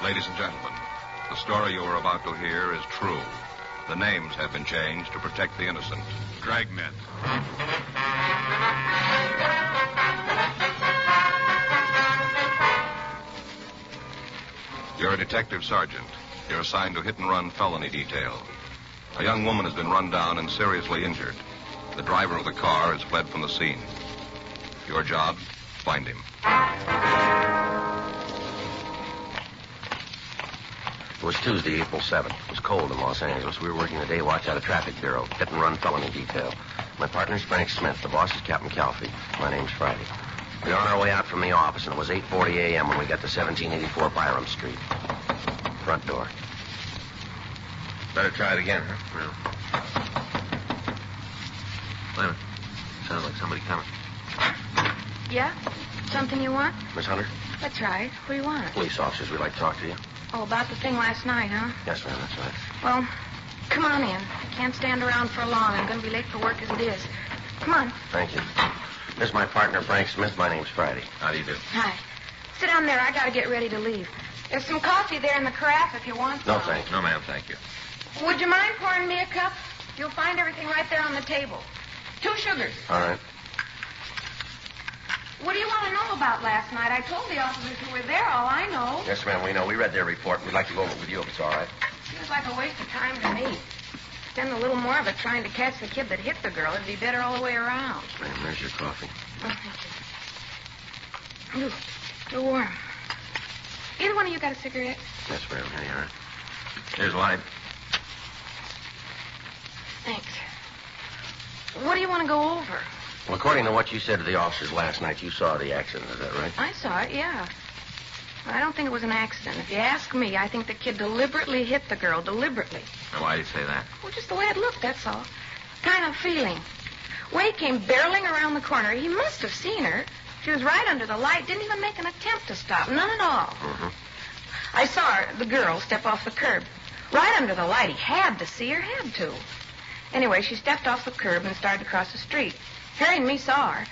Ladies and gentlemen, the story you are about to hear is true. The names have been changed to protect the innocent. Dragnet. You're a detective sergeant. You're assigned to hit-and-run felony detail. A young woman has been run down and seriously injured. The driver of the car has fled from the scene. Your job, find him. It was Tuesday, April 7th. It was cold in Los Angeles. We were working the day watch out of traffic bureau, hit-and-run felony detail. My partner's Frank Smith. The boss is Captain Calfee. My name's Friday. We were on our way out from the office, and it was 8:40 a.m. when we got to 1784 Byram Street. Front door. Better try it again, huh? Wait a minute. Sounds like somebody coming. Yeah? Something you want? Miss Hunter? That's right. What do you want? Police officers, we'd like to talk to you. Oh, about the thing last night, huh? Yes, ma'am, that's right. Well, come on in. I can't stand around for long. I'm going to be late for work as it is. Come on. Thank you. This is my partner, Frank Smith. My name's Friday. How do you do? Hi. Sit down there. I got to get ready to leave. There's some coffee there in the carafe if you want some. No, thanks. No, ma'am, thank you. Would you mind pouring me a cup? You'll find everything right there on the table. 2 sugars. All right. What do you want to know about last night? I told the officers who were there all I know. Yes, ma'am, we know. We read their report. We'd like to go over it with you if it's all right. Seems like a waste of time to me. Spend a little more of it trying to catch the kid that hit the girl. It'd be better all the way around. Ma'am, there's your coffee. Oh, thank you. Ooh, you're warm. Either one of you got a cigarette? Yes, ma'am. Here you are. Here's a light. Thanks. What do you want to go over? Well, according to what you said to the officers last night, you saw the accident. Is that right? I saw it, yeah. I don't think it was an accident. If you ask me, I think the kid deliberately hit the girl. Deliberately. Now, why do you say that? Well, just the way it looked, that's all. Kind of feeling. Way came barreling around the corner. He must have seen her. She was right under the light. Didn't even make an attempt to stop. None at all. Mm-hmm. I saw her, the girl, step off the curb. Right under the light. He had to see her, had to. Anyway, she stepped off the curb and started to cross the street. Harry and me saw her.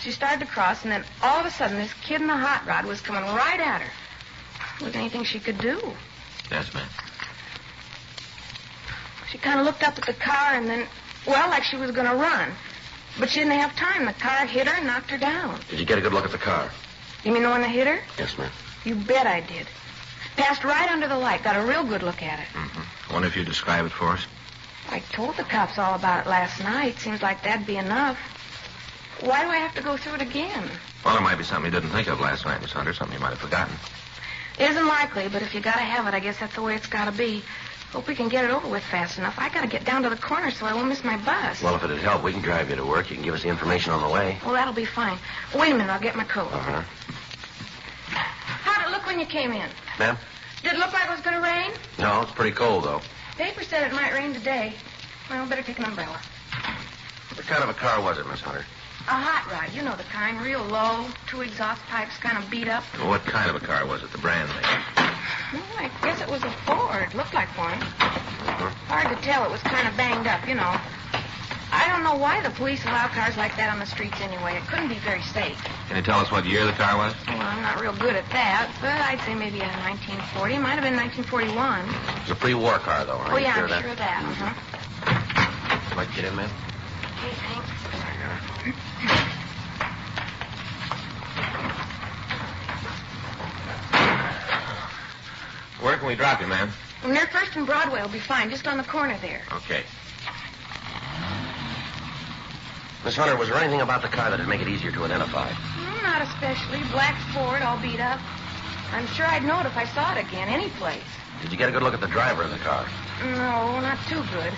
She started to cross, and then all of a sudden, this kid in the hot rod was coming right at her. Was there anything she could do? Yes, ma'am. She kind of looked up at the car and then, well, like she was going to run. But she didn't have time. The car hit her and knocked her down. Did you get a good look at the car? You mean the one that hit her? Yes, ma'am. You bet I did. Passed right under the light. Got a real good look at it. Mm-hmm. I wonder if you'd describe it for us. I told the cops all about it last night. Seems like that'd be enough. Why do I have to go through it again? Well, it might be something you didn't think of last night, Miss Hunter. Something you might have forgotten. It isn't likely, but if you gotta have it, I guess that's the way it's gotta be. Hope we can get it over with fast enough. I gotta get down to the corner so I won't miss my bus. Well, if it'd help, we can drive you to work. You can give us the information on the way. Well, that'll be fine. Wait a minute, I'll get my coat. Uh-huh. How'd it look when you came in? Ma'am? Did it look like it was gonna rain? No, it's pretty cold, though. Paper said it might rain today. Well, better take an umbrella. What kind of a car was it, Miss Hunter? A hot rod, you know the kind, real low, 2 exhaust pipes kind of beat up. Well, what kind of a car was it? The brand name? Well, I guess it was a Ford. Looked like one. Hard to tell. It was kind of banged up, you know. I don't know why the police allow cars like that on the streets anyway. It couldn't be very safe. Can you tell us what year the car was? Well, I'm not real good at that, but I'd say maybe a 1940. It might have been 1941. It was a pre-war car, though. Oh, yeah, I'm sure of that. Uh-huh. Would you like to get in, ma'am? Okay, thanks. Where can we drop you, ma'am? Well, near First and Broadway will be fine, just on the corner there. Okay. Miss Hunter, was there anything about the car that'd make it easier to identify? Not especially. Black Ford, all beat up. I'm sure I'd know it if I saw it again, any place. Did you get a good look at the driver of the car? No, not too good.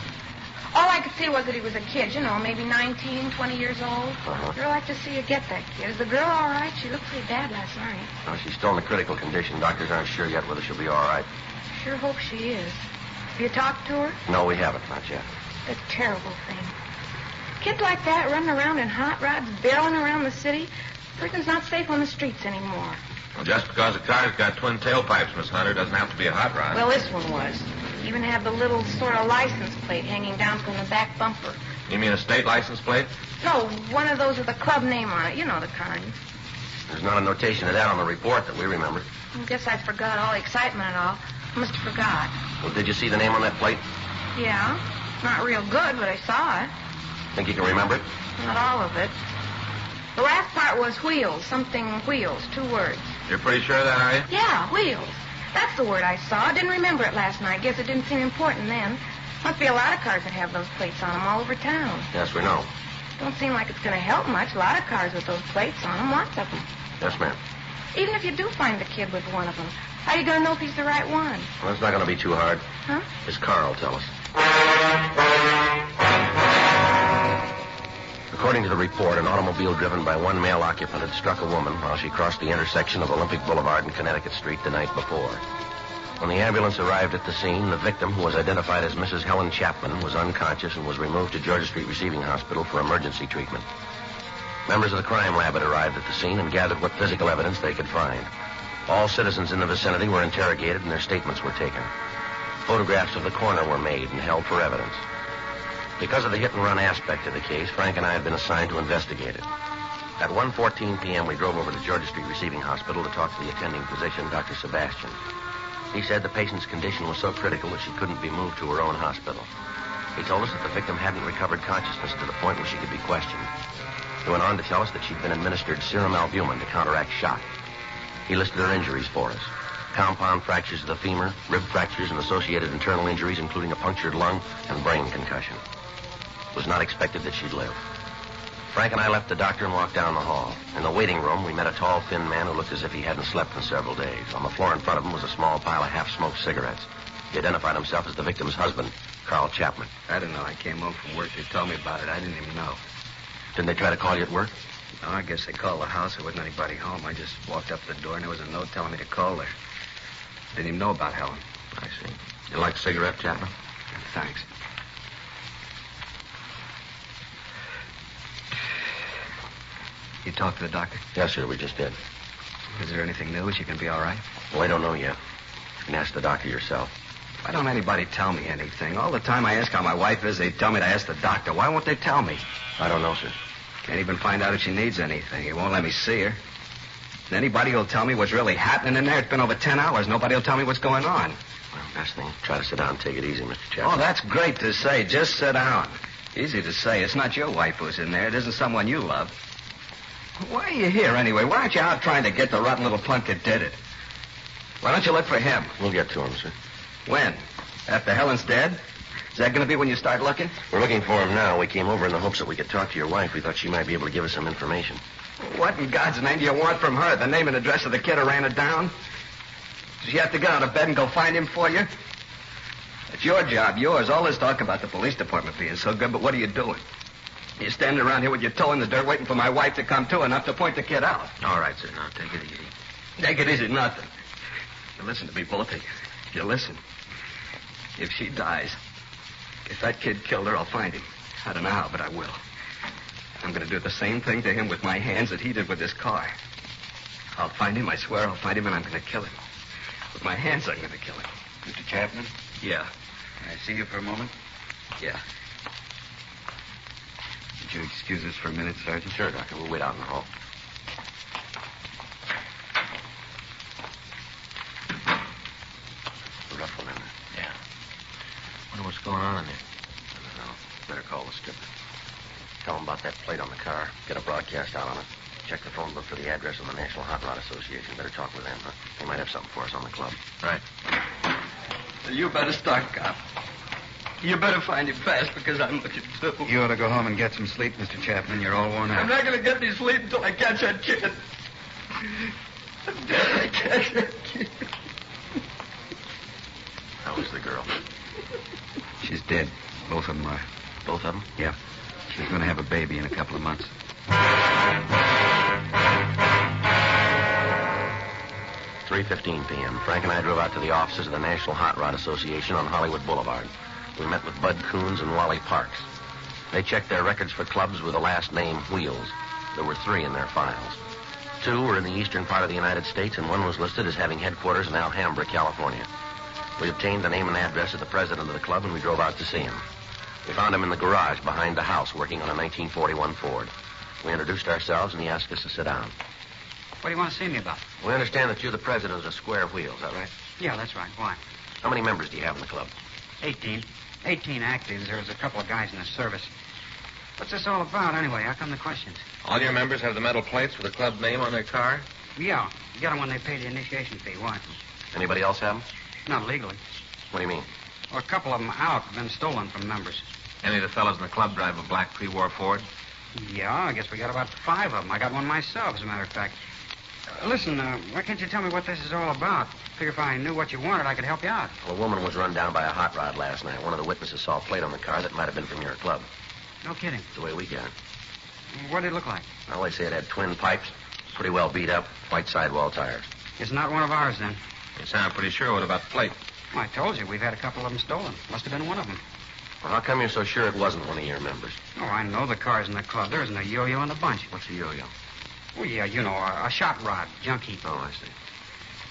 All I could see was that he was a kid, you know, maybe 19, 20 years old. Uh-huh. Sure like to see you get that kid. Is the girl all right? She looked pretty bad last night. No, she's still in a critical condition. Doctors aren't sure yet whether she'll be all right. Sure hope she is. Have you talked to her? No, we haven't. Not yet. A terrible thing. Kids like that running around in hot rods, barreling around the city. Person's not safe on the streets anymore. Well, just because a car's got twin tailpipes, Miss Hunter, doesn't have to be a hot rod. Well, this one was. Even had the little sort of license plate hanging down from the back bumper. You mean a state license plate? No, one of those with a club name on it. You know the kind. There's not a notation of that on the report that we remember. I guess I forgot all the excitement and all. I must have forgot. Well, did you see the name on that plate? Yeah. Not real good, but I saw it. Think you can remember it? Not all of it. The last part was wheels. Something wheels. 2 words. You're pretty sure of that, are you? Yeah, wheels. That's the word I saw. I didn't remember it last night. Guess it didn't seem important then. Must be a lot of cars that have those plates on them all over town. Yes, we know. Don't seem like it's going to help much. A lot of cars with those plates on them. Lots of them. Yes, ma'am. Even if you do find the kid with one of them, how are you going to know if he's the right one? Well, it's not going to be too hard. Huh? His car will tell us. According to the report, an automobile driven by one male occupant had struck a woman while she crossed the intersection of Olympic Boulevard and Connecticut Street the night before. When the ambulance arrived at the scene, the victim, who was identified as Mrs. Helen Chapman, was unconscious and was removed to Georgia Street Receiving Hospital for emergency treatment. Members of the crime lab had arrived at the scene and gathered what physical evidence they could find. All citizens in the vicinity were interrogated and their statements were taken. Photographs of the coroner were made and held for evidence. Because of the hit-and-run aspect of the case, Frank and I had been assigned to investigate it. At 1:14 p.m., we drove over to Georgia Street Receiving Hospital to talk to the attending physician, Dr. Sebastian. He said the patient's condition was so critical that she couldn't be moved to her own hospital. He told us that the victim hadn't recovered consciousness to the point where she could be questioned. He went on to tell us that she'd been administered serum albumin to counteract shock. He listed her injuries for us. Compound fractures of the femur, rib fractures, and associated internal injuries, including a punctured lung and brain concussion. It was not expected that she'd live. Frank and I left the doctor and walked down the hall. In the waiting room, we met a tall, thin man who looked as if he hadn't slept in several days. On the floor in front of him was a small pile of half-smoked cigarettes. He identified himself as the victim's husband, Carl Chapman. I don't know. I came home from work. They told me about it. I didn't even know. Didn't they try to call you at work? No, I guess they called the house. There wasn't anybody home. I just walked up to the door, and there was a note telling me to call her. Didn't even know about Helen. I see. You like a cigarette, Chapman? Thanks. You talked to the doctor? Yes, sir, we just did. Is there anything new? Is she going to be all right? Well, I don't know yet. You can ask the doctor yourself. Why don't anybody tell me anything? All the time I ask how my wife is, they tell me to ask the doctor. Why won't they tell me? I don't know, sir. Can't even find out if she needs anything. He won't let me see her. And anybody will tell me what's really happening in there. It's been over 10 hours. Nobody will tell me what's going on. Well, best thing, try to sit down and take it easy, Mr. Chapman. Oh, that's great to say. Just sit down. Easy to say. It's not your wife who's in there. It isn't someone you love. Why are you here anyway? Why aren't you out trying to get the rotten little punk that did it? Why don't you look for him? We'll get to him, sir. When? After Helen's dead? Is that going to be when you start looking? We're looking for him now. We came over in the hopes that we could talk to your wife. We thought she might be able to give us some information. What in God's name do you want from her? The name and address of the kid who ran her down? Does she have to get out of bed and go find him for you? It's your job, yours. All this talk about the police department being so good, but what are you doing? You're standing around here with your toe in the dirt waiting for my wife to come to enough to point the kid out. All right, sir. Now, take it easy. Take it easy, nothing. You listen to me, both of you. You listen. If she dies, if that kid killed her, I'll find him. I don't know how, but I will. I'm going to do the same thing to him with my hands that he did with this car. I'll find him, I swear I'll find him, and I'm going to kill him. With my hands, I'm going to kill him. Mr. Chapman? Yeah. Can I see you for a moment? Yeah. Would you excuse us for a minute, Sergeant? Sure, Doctor. We'll wait out in the hall. A rough one in there. Yeah. Wonder what's going on in there. I don't know. Better call the skipper. Tell him about that plate on the car. Get a broadcast out on it. Check the phone book for the address of the National Hot Rod Association. Better talk with them, huh? They might have something for us on the club. Right. You better start, cop. You better find him fast because I'm looking too. You ought to go home and get some sleep, Mr. Chapman. You're all worn out. I'm not going to get any sleep until I catch that kid. Until I catch that kid. How is the girl? She's dead. Both of them are. Both of them? Yeah. She's going to have a baby in a couple of months. 3:15 p.m. Frank and I drove out to the offices of the National Hot Rod Association on Hollywood Boulevard. We met with Bud Coons and Wally Parks. They checked their records for clubs with the last name Wheels. There were 3 in their files. 2 were in the eastern part of the United States, and 1 was listed as having headquarters in Alhambra, California. We obtained the name and address of the president of the club, and we drove out to see him. We found him in the garage behind the house working on a 1941 Ford. We introduced ourselves, and he asked us to sit down. What do you want to see me about? We understand that you're the president of the Square Wheel, is that right? Yeah, that's right. Why? How many members do you have in the club? 18. 18 actives. There's a couple of guys in the service. What's this all about, anyway? How come the questions? All your members have the metal plates with the club name on their car? Yeah. You get them when they pay the initiation fee. Why? Anybody else have them? Not legally. What do you mean? Well, a couple of them out have been stolen from members. Any of the fellows in the club drive a black pre-war Ford? Yeah, I guess we got about 5 of them. I got one myself, as a matter of fact. Listen, why can't you tell me what this is all about? Figure if I knew what you wanted, I could help you out. Well, a woman was run down by a hot rod last night. One of the witnesses saw a plate on the car that might have been from your club. No kidding. That's the way we got it. What did it look like? Well, they say it had twin pipes, pretty well beat up, white sidewall tires. It's not one of ours, then. You sound pretty sure. What about the plate? Well, I told you, we've had a couple of them stolen. Must have been one of them. Well, how come you're so sure it wasn't one of your members? Oh, I know the cars in the club. There isn't a yo-yo in the bunch. What's a yo-yo? Oh, yeah, you know, a shot rod, junk heap. Oh, I see.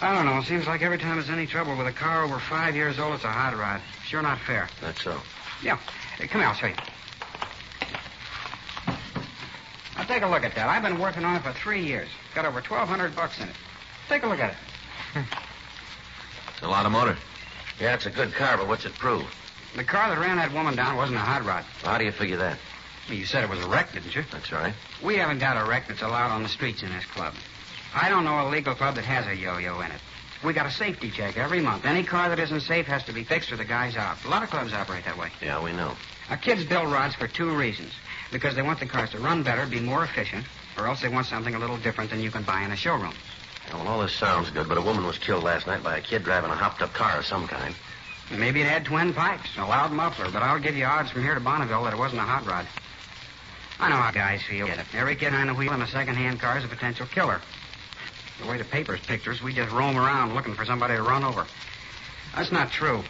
I don't know. Seems like every time there's any trouble with a car over 5 years old, it's a hot rod. Sure not fair. That's so. Yeah. Hey, come here, I'll show you. Now, take a look at that. I've been working on it for 3 years. Got over $1,200 in it. Take a look at it. It's a lot of motor. Yeah, it's a good car, but what's it prove? The car that ran that woman down wasn't a hot rod. Well, how do you figure that? Well, you said it was a wreck, didn't you? That's right. We haven't got a wreck that's allowed on the streets in this club. I don't know a legal club that has a yo-yo in it. We got a safety check every month. Any car that isn't safe has to be fixed or the guy's out. A lot of clubs operate that way. Yeah, we know. Our kids build rods for 2 reasons. Because they want the cars to run better, be more efficient, or else they want something a little different than you can buy in a showroom. Yeah, well, all this sounds good, but a woman was killed last night by a kid driving a hopped-up car of some kind. Maybe it had twin pipes, a loud muffler, but I'll give you odds from here to Bonneville that it wasn't a hot rod. I know how guys feel. Every kid on the wheel in a second-hand car is a potential killer. The way the papers picture us, we just roam around looking for somebody to run over. That's not true.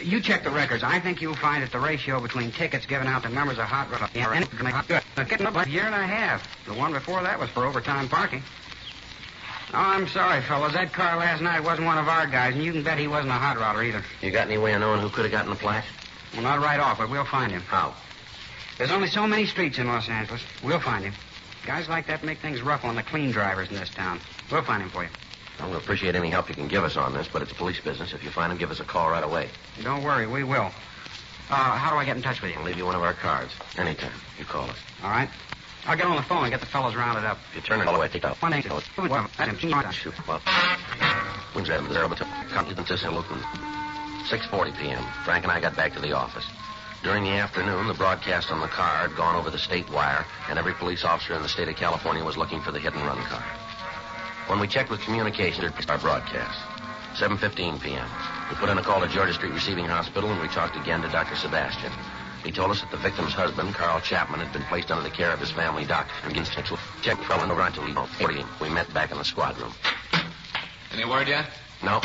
You check the records. I think you'll find that the ratio between tickets given out to members of hot rod and good. Getting up a year and a half. The one before that was for overtime parking. Oh, I'm sorry, fellas. That car last night wasn't one of our guys, and you can bet he wasn't a hot rodder either. You got any way of knowing who could have gotten the plaque? Well, not right off, but we'll find him. How? There's only so many streets in Los Angeles. We'll find him. Guys like that make things rough on the clean drivers in this town. We'll find him for you. Well, we'll appreciate any help you can give us on this, but it's police business. If you find him, give us a call right away. Don't worry, we will. How do I get in touch with you? We'll leave you one of our cards. Anytime. You call us. All right. I'll get on the phone and get the fellows rounded up. If you turn it all the way, take out. 6:40 p.m. Frank and I got back to the office. During the afternoon, the broadcast on the car had gone over the state wire, and every police officer in the state of California was looking for the hit-and-run car. When we checked with communications, it our broadcast. 7:15 p.m. We put in a call to Georgia Street Receiving Hospital, and we talked again to Dr. Sebastian. He told us that the victim's husband, Carl Chapman, had been placed under the care of his family doctor. And check fell over until 40. We met back in the squad room. Any word yet? No.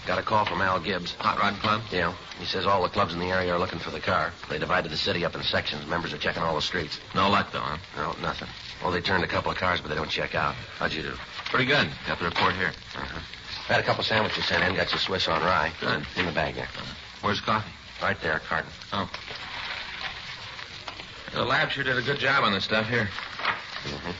Got a call from Al Gibbs. Hot Rod Club? Yeah. He says all the clubs in the area are looking for the car. They divided the city up in sections. Members are checking all the streets. No luck, though, huh? No, nothing. Well, they turned a couple of cars, but they don't check out. How'd you do? Pretty good. Got the report here. Uh-huh. Had a couple sandwiches sent in. Got your Swiss on rye. Good. In the bag there. Where's coffee? Right there, carton. Oh. The lab sure did a good job on this stuff here. Mm-hmm.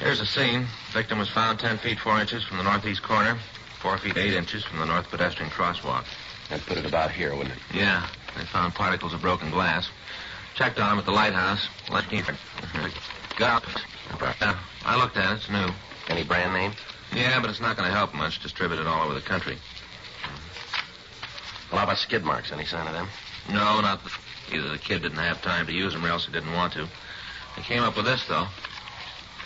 Here's the scene. Victim was found 10 feet 4 inches from the northeast corner, 4 feet 8 inches from the north pedestrian crosswalk. That'd put it about here, wouldn't it? Yeah. They found particles of broken glass. Checked on him at the lighthouse. Left him. Got out. I looked at it. It's new. Any brand name? Yeah, but it's not going to help much. Distributed all over the country. Well, how about skid marks? Any sign of them? No, not the... Either the kid didn't have time to use them or else he didn't want to. They came up with this, though.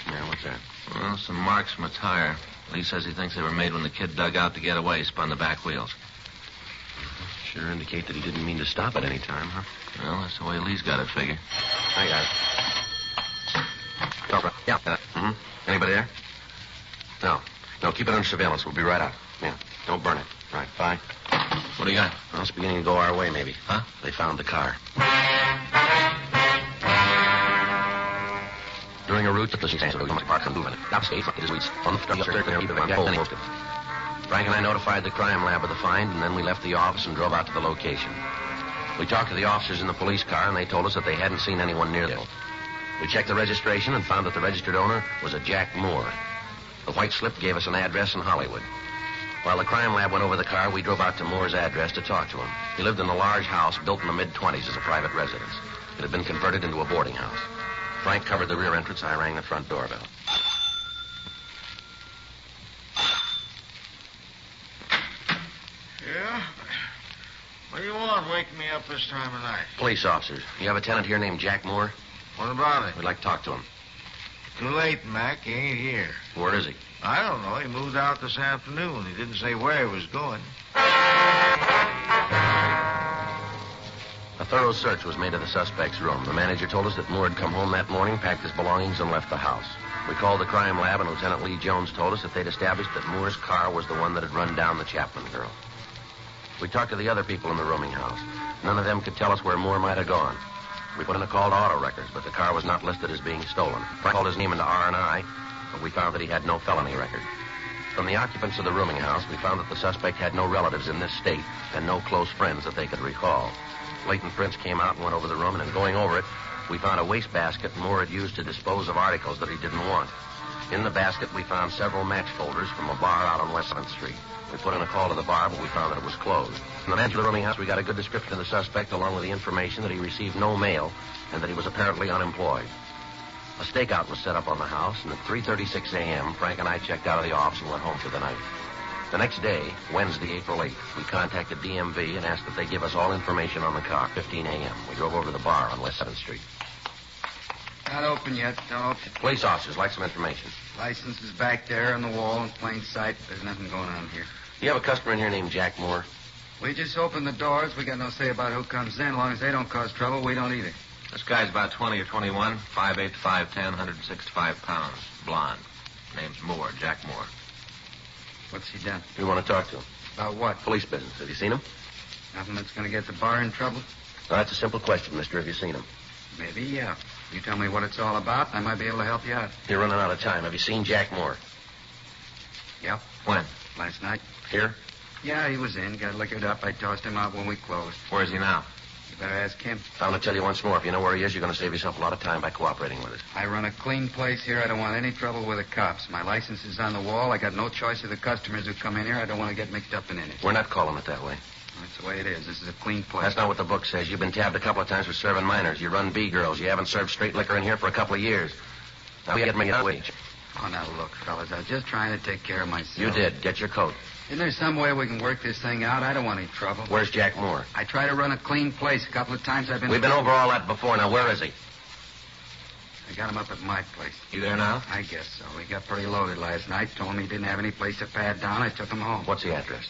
Yeah, what's that? Well, some marks from a tire. Lee says he thinks they were made when the kid dug out to get away, spun the back wheels. Sure indicate that he didn't mean to stop at any time, huh? Well, that's the way Lee's got it figured. I got it. Yeah. Mm-hmm. Anybody there? No. No, keep it under surveillance. We'll be right out. Yeah. Don't burn it. Right. Bye. What do you got? Well, it's beginning to go our way, maybe. Huh? They found the car. During a route that the park and movement. Frank and I notified the crime lab of the find, and then we left the office and drove out to the location. We talked to the officers in the police car, and they told us that they hadn't seen anyone near them. We checked the registration and found that the registered owner was a Jack Moore. The white slip gave us an address in Hollywood. While the crime lab went over the car, we drove out to Moore's address to talk to him. He lived in a large house built in the mid-20s as a private residence. It had been converted into a boarding house. Frank covered the rear entrance. I rang the front doorbell. Yeah? What do you want waking me up this time of night? Police officers. You have a tenant here named Jack Moore? What about it? We'd like to talk to him. Too late, Mac. He ain't here. Where is he? I don't know. He moved out this afternoon. He didn't say where he was going. A thorough search was made of the suspect's room. The manager told us that Moore had come home that morning, packed his belongings, and left the house. We called the crime lab, and Lieutenant Lee Jones told us that they'd established that Moore's car was the one that had run down the Chapman girl. We talked to the other people in the rooming house. None of them could tell us where Moore might have gone. We put in a call to auto records, but the car was not listed as being stolen. Frank called his name into R&I, but we found that he had no felony record. From the occupants of the rooming house, we found that the suspect had no relatives in this state and no close friends that they could recall. Leighton Prince came out and went over the room, and in going over it, we found a wastebasket Moore had used to dispose of articles that he didn't want. In the basket, we found several match folders from a bar out on West 7th Street. We put in a call to the bar, but we found that it was closed. From the manager of the rooming house, we got a good description of the suspect, along with the information that he received no mail and that he was apparently unemployed. A stakeout was set up on the house, and at 3:36 a.m., Frank and I checked out of the office and went home for the night. The next day, Wednesday, April 8th, we contacted DMV and asked that they give us all information on the car, 15 a.m. We drove over to the bar on West 7th Street. Not open yet. Don't open. Police officers, like some information. License is back there on the wall in plain sight. There's nothing going on here. You have a customer in here named Jack Moore? We just open the doors. We got no say about who comes in. As long as they don't cause trouble, we don't either. This guy's about 20 or 21, 5'8" to 5'10", 165 pounds, blonde. Name's Moore, Jack Moore. What's he done? We want to talk to him. About what? Police business. Have you seen him? Nothing that's going to get the bar in trouble? Well, that's a simple question, mister. Have you seen him? Maybe, yeah. You tell me what it's all about, and I might be able to help you out. You're running out of time. Have you seen Jack Moore? Yep. When? Last night. Here? Yeah, he was in. Got liquored up. I tossed him out when we closed. Where is he now? You better ask him. I'm going to tell you once more. If you know where he is, you're going to save yourself a lot of time by cooperating with us. I run a clean place here. I don't want any trouble with the cops. My license is on the wall. I got no choice of the customers who come in here. I don't want to get mixed up in any. We're not calling it that way. That's the way it is. This is a clean place. That's not what the book says. You've been tabbed a couple of times for serving minors. You run B-girls. You haven't served straight liquor in here for a couple of years. Now you get me a wage. Oh, now look, fellas. I was just trying to take care of myself. You did. Get your coat. Isn't there some way we can work this thing out? I don't want any trouble. Where's Jack Moore? I try to run a clean place. A couple of times I've been... We've been over all that before. Now, where is he? I got him up at my place. You there now? I guess so. He got pretty loaded last night. Told me he didn't have any place to pad down. I took him home. What's the address?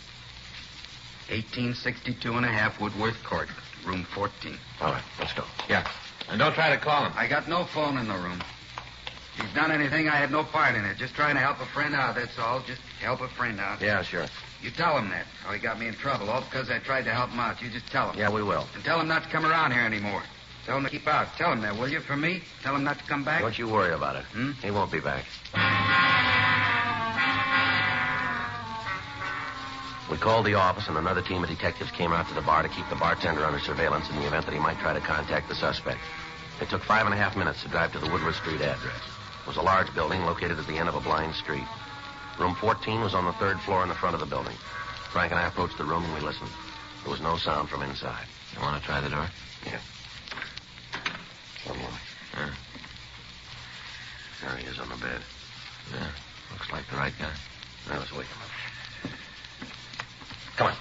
1862 and a half Woodworth Court, room 14. All right, let's go. Yeah. And don't try to call him. I got no phone in the room. If he's done anything, I had no part in it. Just trying to help a friend out, that's all. Just help a friend out. Yeah, sure. You tell him that. How he got me in trouble, all because I tried to help him out. You just tell him. Yeah, we will. And tell him not to come around here anymore. Tell him to keep out. Tell him that, will you, for me? Tell him not to come back. Don't you worry about it. He won't be back. We called the office, and another team of detectives came out to the bar to keep the bartender under surveillance in the event that he might try to contact the suspect. It took 5.5 minutes to drive to the Woodward Street address. It was a large building located at the end of a blind street. Room 14 was on the third floor in the front of the building. Frank and I approached the room, and we listened. There was no sound from inside. You want to try the door? Yeah. One moment. Yeah. There he is on the bed. Yeah. Looks like the right guy. Now, let's wake him up. Come on.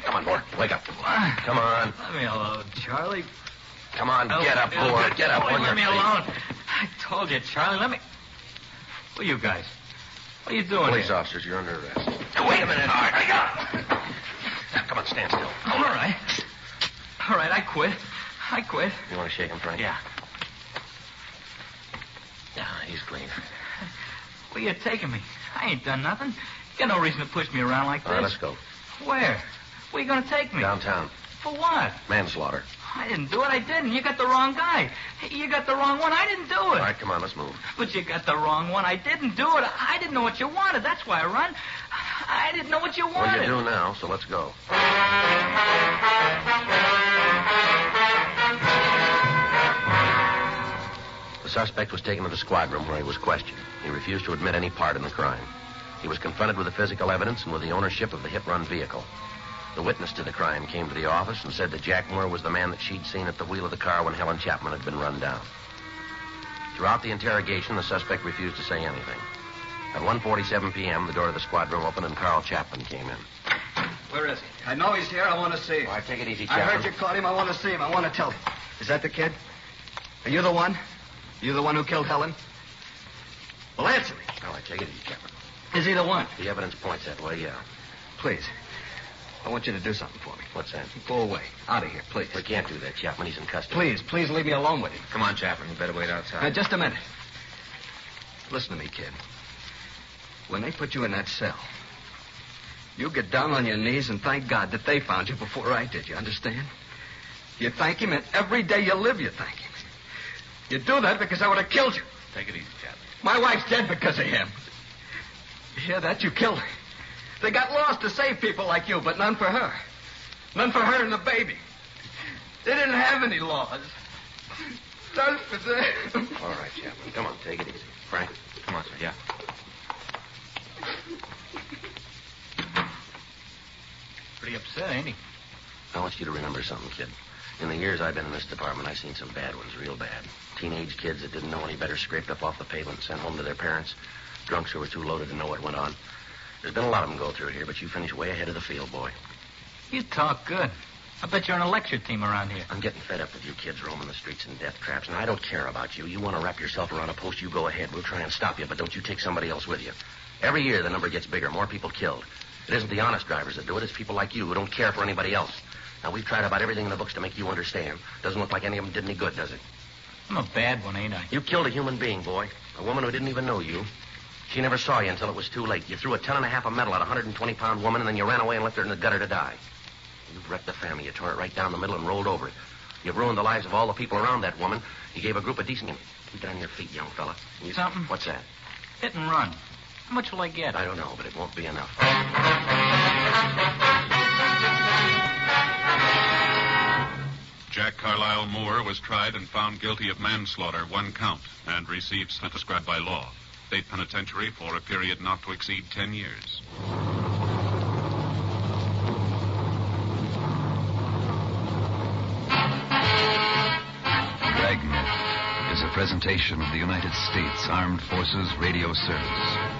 Come on, Moore. Wake up. Come on. Let me alone, Charlie. Come on, get up, Moore. Get up on your Let me feet. alone. I told you, Charlie. Let me... Who are you guys? What are you doing Police here? officers, you're under arrest. Wait a minute. All right, I got him. Now, come on, stand still. All right. All right, I quit. You want to shake him, Frank? Yeah. Yeah, he's clean. Where you taking me? I ain't done nothing. You got no reason to push me around like this. All right, let's go. Where? Where you gonna take me? Downtown. For what? Manslaughter. I didn't do it. I didn't. You got the wrong guy. You got the wrong one. I didn't do it. All right, come on, let's move. But you got the wrong one. I didn't do it. I didn't know what you wanted. That's why I run. I didn't know what you Well, wanted. you do now, so let's go. The suspect was taken to the squad room where he was questioned. He refused to admit any part in the crime. He was confronted with the physical evidence and with the ownership of the hit-run vehicle. The witness to the crime came to the office and said that Jack Moore was the man that she'd seen at the wheel of the car when Helen Chapman had been run down. Throughout the interrogation, the suspect refused to say anything. At 1:47 p.m., the door of the squad room opened and Carl Chapman came in. Where is he? I know he's here. I want to see him. All right, take it easy, I Chapman. heard you caught him. I want to see him. I want to tell him. Is that the kid? Are you the one? You the one who killed Helen? Well, answer me. All right, take it easy, Chapman. Is he the one? The evidence points that way, yeah. Please. I want you to do something for me. What's that? Go away. Out of here, please. We can't do that, Chapman. He's in custody. Please leave me alone with him. Come on, Chapman. You better wait outside. Now, just a minute. Listen to me, kid. When they put you in that cell, you get down on your knees and thank God that they found you before I did. You understand? You thank him, and every day you live, you thank him. You do that because I would have killed you. Take it easy, Chapman. My wife's dead because of him. You hear that? You killed her. They got laws to save people like you, but none for her. None for her and the baby. They didn't have any laws. None for them. All right, Chapman. Come on, take it easy. Frank? Come on, sir. Yeah. Pretty upset, ain't he? I want you to remember something, kid. In the years I've been in this department, I've seen some bad ones, real bad. Teenage kids that didn't know any better scraped up off the pavement and sent home to their parents. Drunks who were too loaded to know what went on. There's been a lot of them go through here, but you finished way ahead of the field, boy. You talk good. I bet you're on a lecture team around here. I'm getting fed up with you kids roaming the streets in death traps, and I don't care about you. You want to wrap yourself around a post, you go ahead. We'll try and stop you, but don't you take somebody else with you. Every year, the number gets bigger, more people killed. It isn't the honest drivers that do it. It's people like you who don't care for anybody else. Now, we've tried about everything in the books to make you understand. Doesn't look like any of them did any good, does it? I'm a bad one, ain't I? You killed a human being, boy. A woman who didn't even know you. She never saw you until it was too late. You threw a 10.5 of metal at a 120-pound woman, and then you ran away and left her in the gutter to die. You've wrecked the family. You tore it right down the middle and rolled over it. You've ruined the lives of all the people around that woman. You gave a group of decent... Keep it on your feet, young fella. Something? What's that? Hit and run. How much will I get? I don't know, but it won't be enough. Jack Carlisle Moore was tried and found guilty of manslaughter, 1 count, and received sentence prescribed by law. State penitentiary for a period not to exceed 10 years. Dragnet is a presentation of the United States Armed Forces Radio Service.